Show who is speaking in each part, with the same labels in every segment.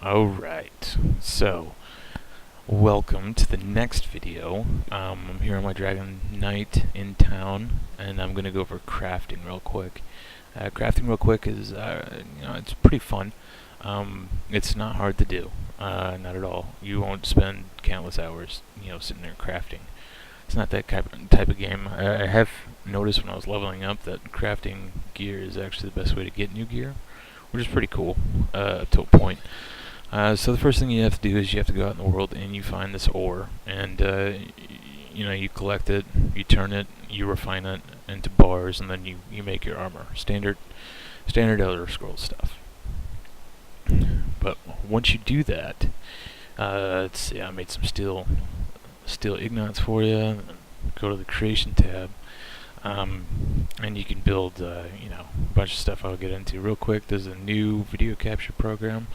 Speaker 1: Alright, so welcome to the next video. I'm here on my Dragon Knight in town, and I'm gonna go over crafting real quick. Crafting real quick is, it's pretty fun. It's not hard to do, not at all. You won't spend countless hours, sitting there crafting. It's not that type of game. I have noticed when I was leveling up that crafting gear is actually the best way to get new gear, which is pretty cool, to a point. So the first thing you have to do is you have to go out in the world and you find this ore, and you collect it, you turn it, you refine it into bars, and then you make your armor. Standard Elder Scrolls stuff. But once you do that, let's see, I made some steel ignites for you. Go to the creation tab, and you can build a bunch of stuff I'll get into real quick. There's a new video capture program,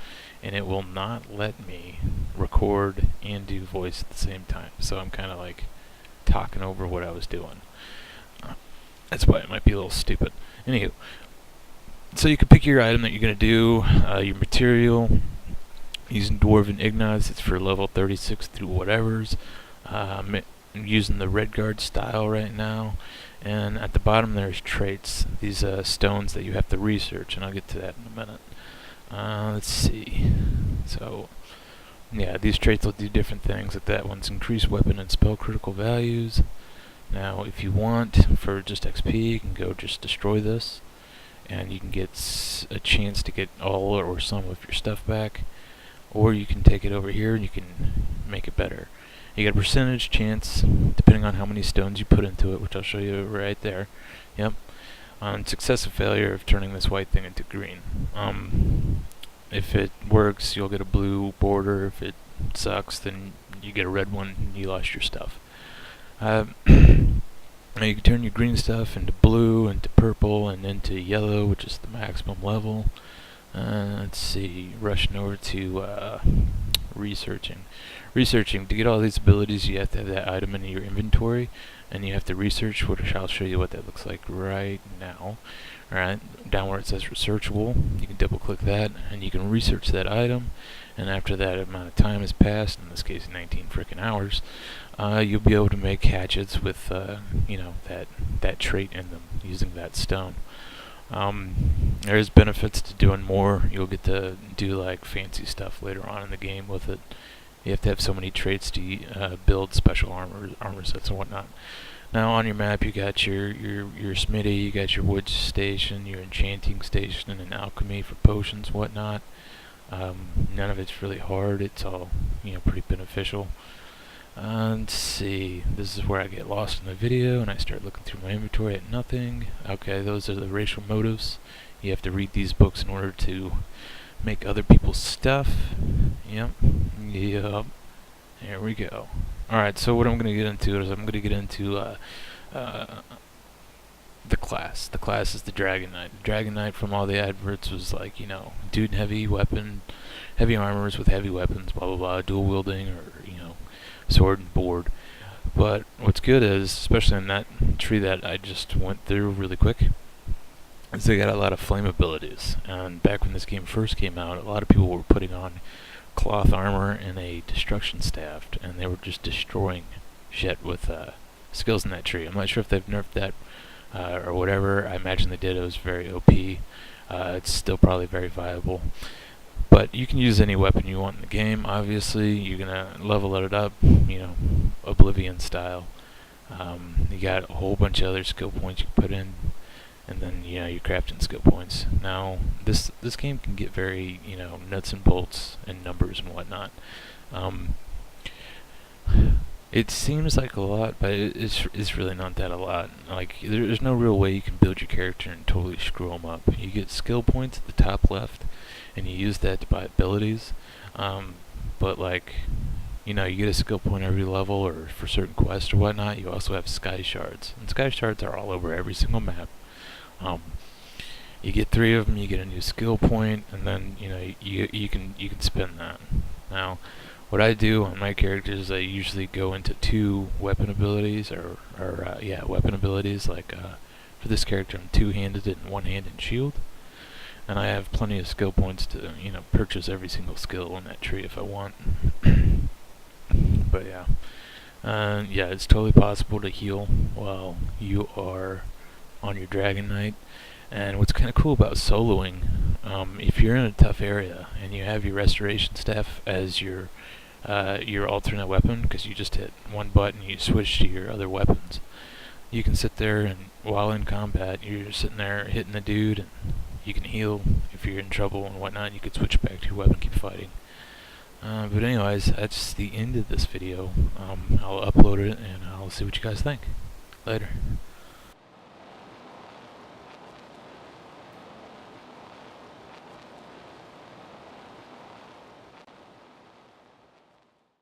Speaker 1: and it will not let me record and do voice at the same time, so I'm kind of like talking over what I was doing. That's why it might be a little stupid. Anywho, so you can pick your item that you're going to do, your material, using Dwarven Ignites. It's for level 36 through whatever's. I'm using the Redguard style right now, and at the bottom there's traits, these stones that you have to research, and I'll get to that in a minute. Let's see. So, yeah, these traits will do different things. Like that one's increase weapon and spell critical values. Now, if you want, for just XP, you can go just destroy this, and you can get a chance to get all or some of your stuff back. Or you can take it over here and you can make it better. You get a percentage chance, depending on how many stones you put into it, which I'll show you right there. Yep. On success or failure of turning this white thing into green. If it works, you'll get a blue border. If it sucks, then you get a red one and you lost your stuff. Now you can turn your green stuff into blue, into purple, and into yellow, which is the maximum level. Let's see, rushing over to researching. To get all these abilities, you have to have that item in your inventory, and you have to research, which I'll show you what that looks like right now. Alright, down where it says researchable, you can double click that, and you can research that item, and after that amount of time has passed, in this case 19 frickin' hours, you'll be able to make hatchets with, that trait in them, using that stone. There's benefits to doing more. You'll get to do like fancy stuff later on in the game with it. You have to have so many traits to build special armor sets and whatnot. Now on your map you got your smithy, you got your wood station, your enchanting station, and an alchemy for potions, whatnot. None of it's really hard. It's all pretty beneficial. Let's see, this is where I get lost in the video and I start looking through my inventory at nothing. Okay, those are the racial motives. You have to read these books in order to make other people's stuff. Yep. There we go. Alright, so what I'm going to get into is I'm going to get into the class. The class is the Dragon Knight. The Dragon Knight from all the adverts was like, dude in heavy armors with heavy weapons, blah blah blah, dual wielding, or sword and board. But what's good is, especially in that tree that I just went through really quick, is they got a lot of flame abilities. And back when this game first came out, a lot of people were putting on cloth armor and a destruction staff, and they were just destroying shit with skills in that tree. I'm not sure if they've nerfed that or whatever. I imagine they did. It was very OP. It's still probably very viable. But you can use any weapon you want in the game. Obviously, you're gonna level it up, Oblivion style. You got a whole bunch of other skill points you can put in, and then your crafting skill points. Now, this game can get very nuts and bolts and numbers and whatnot. It seems like a lot, but it's really not that a lot. Like, there's no real way you can build your character and totally screw them up. You get skill points at the top left, and you use that to buy abilities. But like, you get a skill point every level or for certain quests or whatnot. You also have sky shards, and sky shards are all over every single map. You get 3 of them, you get a new skill point, and then you can spend that. Now, what I do on my characters, I usually go into 2 weapon abilities, weapon abilities. Like for this character, I'm 2-handed and 1-handed shield. and I have plenty of skill points to, purchase every single skill in that tree if I want. But yeah. Yeah, it's totally possible to heal while you are on your Dragon Knight. And what's kind of cool about soloing, if you're in a tough area and you have your restoration staff as your alternate weapon, because you just hit one button, you switch to your other weapons, you can sit there and while in combat, you're sitting there hitting the dude, and you can heal if you're in trouble and whatnot. You can switch back to your weapon, keep fighting. But anyways, that's the end of this video. I'll upload it and I'll see what you guys think. Later.